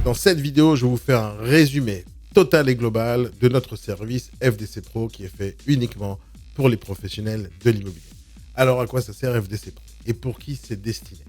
Dans cette vidéo, je vais vous faire un résumé total et global de notre service FDC Pro qui est fait uniquement pour les professionnels de l'immobilier. Alors, à quoi ça sert FDC Pro et pour qui c'est destiné?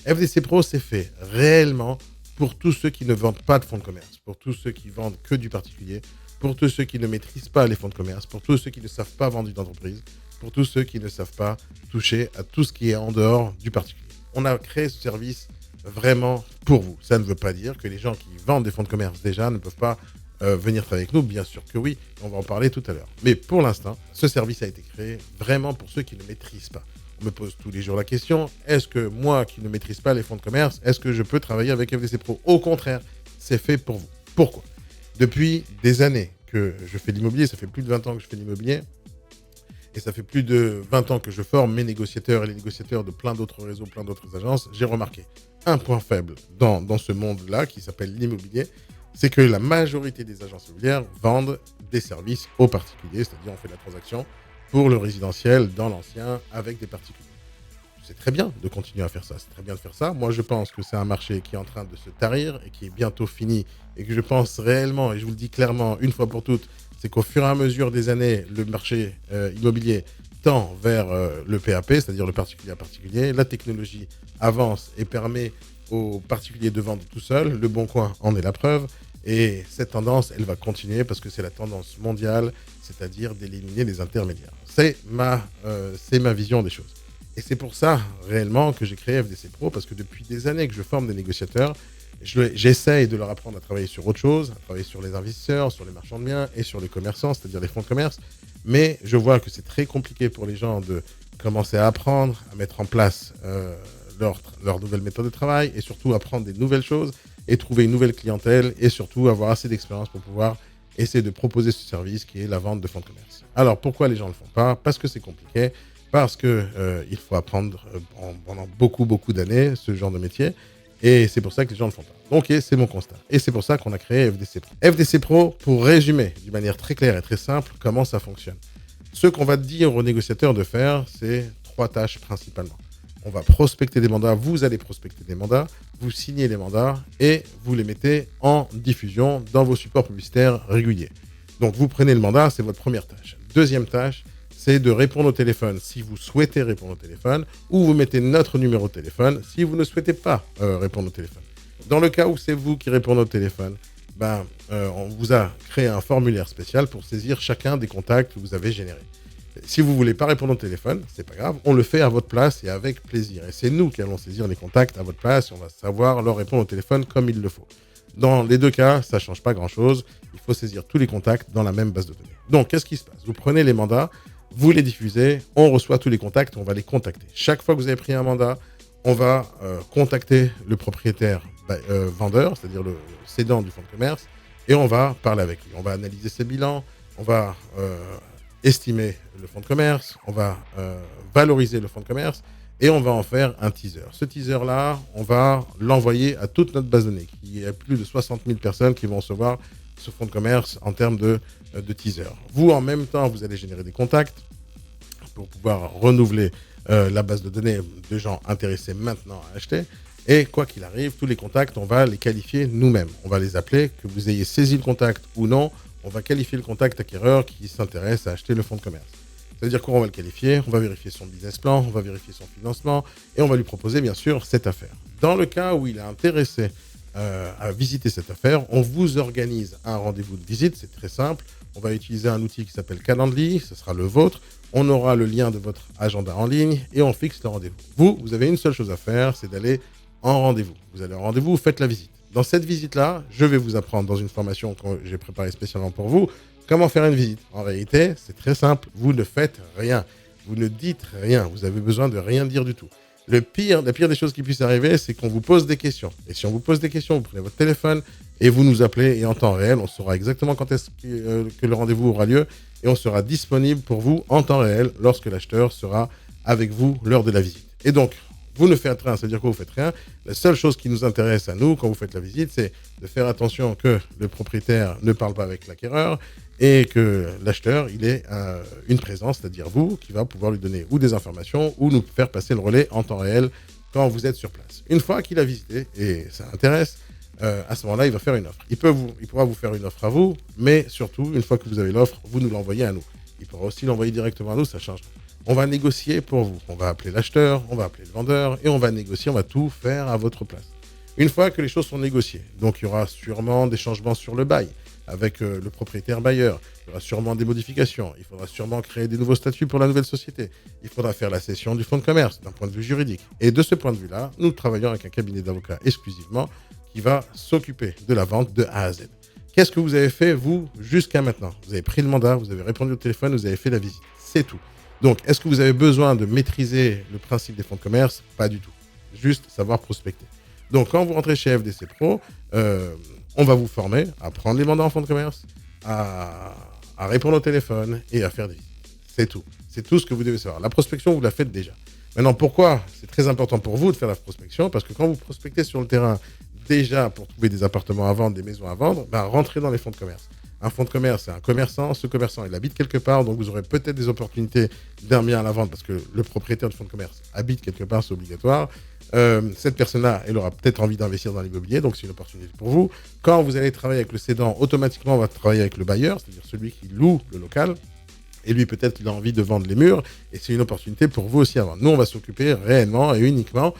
FDC Pro, c'est fait réellement pour tous ceux qui ne vendent pas de fonds de commerce, pour tous ceux qui vendent que du particulier, pour tous ceux qui ne maîtrisent pas les fonds de commerce, pour tous ceux qui ne savent pas vendre une entreprise, pour tous ceux qui ne savent pas toucher à tout ce qui est en dehors du particulier. On a créé ce service vraiment pour vous. Ça ne veut pas dire que les gens qui vendent des fonds de commerce déjà ne peuvent pas venir travailler avec nous. Bien sûr que oui, on va en parler tout à l'heure. Mais pour l'instant, ce service a été créé vraiment pour ceux qui ne maîtrisent pas. On me pose tous les jours la question, est-ce que moi qui ne maîtrise pas les fonds de commerce, est-ce que je peux travailler avec FDC Pro? Au contraire, c'est fait pour vous. Pourquoi? Depuis des années que je fais de l'immobilier, ça fait plus de 20 ans que je fais de l'immobilier, et ça fait plus de 20 ans que je forme mes négociateurs et les négociateurs de plein d'autres réseaux, plein d'autres agences. J'ai remarqué un point faible dans ce monde-là qui s'appelle l'immobilier, c'est que la majorité des agences immobilières vendent des services aux particuliers, c'est-à-dire on fait de la transaction pour le résidentiel dans l'ancien avec des particuliers. C'est très bien de continuer à faire ça, c'est très bien de faire ça. Moi, je pense que c'est un marché qui est en train de se tarir et qui est bientôt fini et que je pense réellement, et je vous le dis clairement, une fois pour toutes, c'est qu'au fur et à mesure des années, le marché immobilier tend vers le PAP, c'est-à-dire le particulier à particulier. La technologie avance et permet aux particuliers de vendre tout seul. Le Bon Coin en est la preuve. Et cette tendance, elle va continuer parce que c'est la tendance mondiale, c'est-à-dire d'éliminer les intermédiaires. C'est ma vision des choses. Et c'est pour ça, réellement, que j'ai créé FDC Pro, parce que depuis des années que je forme des négociateurs, j'essaye de leur apprendre à travailler sur autre chose, à travailler sur les investisseurs, sur les marchands de biens et sur les commerçants, c'est-à-dire les fonds de commerce. Mais je vois que c'est très compliqué pour les gens de commencer à apprendre, à mettre en place leur nouvelle méthode de travail et surtout apprendre des nouvelles choses et trouver une nouvelle clientèle et surtout avoir assez d'expérience pour pouvoir essayer de proposer ce service qui est la vente de fonds de commerce. Alors, pourquoi les gens ne le font pas? Parce que c'est compliqué, parce qu'il faut apprendre pendant beaucoup d'années ce genre de métier. Et c'est pour ça que les gens ne le font pas. Donc, c'est mon constat. Et c'est pour ça qu'on a créé FDC Pro. FDC Pro, pour résumer d'une manière très claire et très simple comment ça fonctionne. Ce qu'on va dire aux négociateurs de faire, c'est 3 tâches principalement. On va prospecter des mandats, vous allez prospecter des mandats, vous signez les mandats et vous les mettez en diffusion dans vos supports publicitaires réguliers. Donc, vous prenez le mandat, c'est votre première tâche. Deuxième tâche, c'est de répondre au téléphone si vous souhaitez répondre au téléphone, ou vous mettez notre numéro de téléphone si vous ne souhaitez pas répondre au téléphone. Dans le cas où c'est vous qui répondez au téléphone, on vous a créé un formulaire spécial pour saisir chacun des contacts que vous avez générés. Si vous ne voulez pas répondre au téléphone, c'est pas grave, on le fait à votre place et avec plaisir. Et c'est nous qui allons saisir les contacts à votre place et on va savoir leur répondre au téléphone comme il le faut. Dans les deux cas, ça ne change pas grand-chose. Il faut saisir tous les contacts dans la même base de données. Donc, qu'est-ce qui se passe? Vous prenez les mandats, vous les diffusez, on reçoit tous les contacts, on va les contacter. Chaque fois que vous avez pris un mandat, on va contacter le propriétaire vendeur, c'est-à-dire le cédant du fonds de commerce, et on va parler avec lui. On va analyser ses bilans, on va estimer le fonds de commerce, on va valoriser le fonds de commerce, et on va en faire un teaser. Ce teaser-là, on va l'envoyer à toute notre base de données. Il y a plus de 60 000 personnes qui vont recevoir ce fonds de commerce en termes de teaser. Vous, en même temps, vous allez générer des contacts pour pouvoir renouveler la base de données de gens intéressés maintenant à acheter. Et quoi qu'il arrive, tous les contacts, on va les qualifier nous-mêmes. On va les appeler, que vous ayez saisi le contact ou non, on va qualifier le contact acquéreur qui s'intéresse à acheter le fonds de commerce. C'est-à-dire qu'on va le qualifier, on va vérifier son business plan, on va vérifier son financement et on va lui proposer bien sûr cette affaire. Dans le cas où il est intéressé à visiter cette affaire, on vous organise un rendez-vous de visite, c'est très simple. On va utiliser un outil qui s'appelle Calendly, ce sera le vôtre. On aura le lien de votre agenda en ligne et on fixe le rendez-vous. Vous avez une seule chose à faire, c'est d'aller en rendez-vous. Vous allez en rendez-vous, vous faites la visite. Dans cette visite-là, je vais vous apprendre dans une formation que j'ai préparée spécialement pour vous, comment faire une visite. En réalité, c'est très simple, vous ne faites rien. Vous ne dites rien, vous avez besoin de rien dire du tout. La pire des choses qui puissent arriver, c'est qu'on vous pose des questions. Et si on vous pose des questions, vous prenez votre téléphone et vous nous appelez et en temps réel, on saura exactement quand est-ce que le rendez-vous aura lieu et on sera disponible pour vous en temps réel lorsque l'acheteur sera avec vous lors de la visite. Et donc, vous ne faites rien, c'est-à-dire que vous ne faites rien. La seule chose qui nous intéresse à nous quand vous faites la visite, c'est de faire attention que le propriétaire ne parle pas avec l'acquéreur et que l'acheteur, il ait une présence, c'est-à-dire vous, qui va pouvoir lui donner ou des informations ou nous faire passer le relais en temps réel quand vous êtes sur place. Une fois qu'il a visité, et ça intéresse, à ce moment-là, il va faire une offre. Il pourra vous faire une offre à vous, mais surtout, une fois que vous avez l'offre, vous nous l'envoyez à nous. Il pourra aussi l'envoyer directement à nous, ça change. On va négocier pour vous. On va appeler l'acheteur, on va appeler le vendeur et on va négocier, on va tout faire à votre place. Une fois que les choses sont négociées, donc il y aura sûrement des changements sur le bail avec le propriétaire bailleur. Il y aura sûrement des modifications. Il faudra sûrement créer des nouveaux statuts pour la nouvelle société. Il faudra faire la cession du fonds de commerce d'un point de vue juridique. Et de ce point de vue-là, nous travaillons avec un cabinet d'avocats exclusivement qui va s'occuper de la vente de A à Z. Qu'est-ce que vous avez fait, vous, jusqu'à maintenant? Vous avez pris le mandat, vous avez répondu au téléphone, vous avez fait la visite. C'est tout. Donc, est-ce que vous avez besoin de maîtriser le principe des fonds de commerce? Pas du tout. Juste savoir prospecter. Donc, quand vous rentrez chez FDC Pro, on va vous former à prendre les mandats en fonds de commerce, à répondre au téléphone et à faire des visites. C'est tout. C'est tout ce que vous devez savoir. La prospection, vous la faites déjà. Maintenant, pourquoi c'est très important pour vous de faire la prospection? Parce que quand vous prospectez sur le terrain, déjà pour trouver des appartements à vendre, des maisons à vendre, rentrez dans les fonds de commerce. Un fonds de commerce, c'est un commerçant. Ce commerçant, il habite quelque part, donc vous aurez peut-être des opportunités d'un bien à la vente parce que le propriétaire du fonds de commerce habite quelque part, c'est obligatoire. Cette personne-là, elle aura peut-être envie d'investir dans l'immobilier, donc c'est une opportunité pour vous. Quand vous allez travailler avec le cédant, automatiquement, on va travailler avec le bailleur, c'est-à-dire celui qui loue le local. Et lui, peut-être qu'il a envie de vendre les murs, et c'est une opportunité pour vous aussi à vendre. Nous, on va s'occuper réellement et uniquement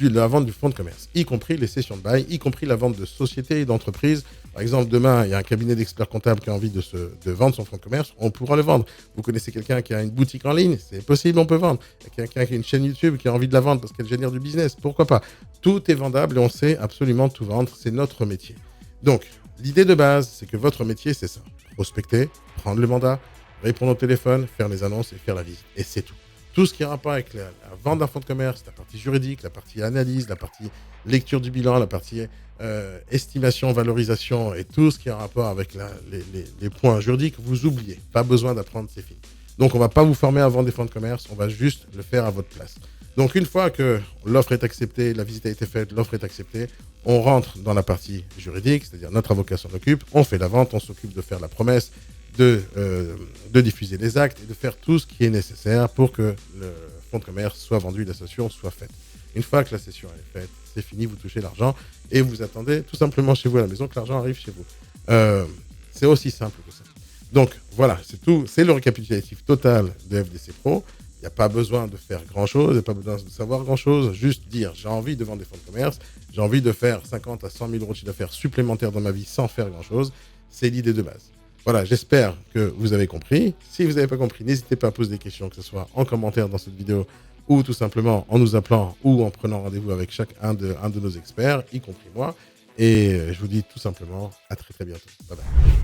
de la vente du fonds de commerce, y compris les cessions de bail, y compris la vente de sociétés et d'entreprises. Par exemple, demain, il y a un cabinet d'experts comptables qui a envie de vendre son fonds de commerce, on pourra le vendre. Vous connaissez quelqu'un qui a une boutique en ligne, c'est possible, on peut vendre. Il y a quelqu'un qui a une chaîne YouTube qui a envie de la vendre parce qu'elle génère du business, pourquoi pas. Tout est vendable et on sait absolument tout vendre, c'est notre métier. Donc, l'idée de base, c'est que votre métier, c'est ça. Prospecter, prendre le mandat, répondre au téléphone, faire les annonces et faire la visite. Et c'est tout. Tout ce qui a rapport avec la vente d'un fonds de commerce, la partie juridique, la partie analyse, la partie lecture du bilan, la partie estimation, valorisation et tout ce qui a rapport avec les points juridiques, vous oubliez. Pas besoin d'apprendre, c'est fini. Donc, on ne va pas vous former à vendre des fonds de commerce, on va juste le faire à votre place. Donc, une fois que l'offre est acceptée, la visite a été faite, l'offre est acceptée, on rentre dans la partie juridique, c'est-à-dire notre avocat s'en occupe, on fait la vente, on s'occupe de faire la promesse, de diffuser les actes et de faire tout ce qui est nécessaire pour que le fonds de commerce soit vendu et la cession soit faite. Une fois que la cession est faite, c'est fini, vous touchez l'argent et vous attendez tout simplement chez vous à la maison que l'argent arrive chez vous. C'est aussi simple que ça. Donc voilà, c'est tout. C'est le récapitulatif total de FDC Pro. Il n'y a pas besoin de faire grand-chose, il n'y a pas besoin de savoir grand-chose, juste dire j'ai envie de vendre des fonds de commerce, j'ai envie de faire 50 à 100 000 euros de chiffre d'affaires supplémentaires dans ma vie sans faire grand-chose. C'est l'idée de base. Voilà, j'espère que vous avez compris. Si vous n'avez pas compris, n'hésitez pas à poser des questions, que ce soit en commentaire dans cette vidéo ou tout simplement en nous appelant ou en prenant rendez-vous avec un de nos experts, y compris moi. Et je vous dis tout simplement à très très bientôt. Bye bye.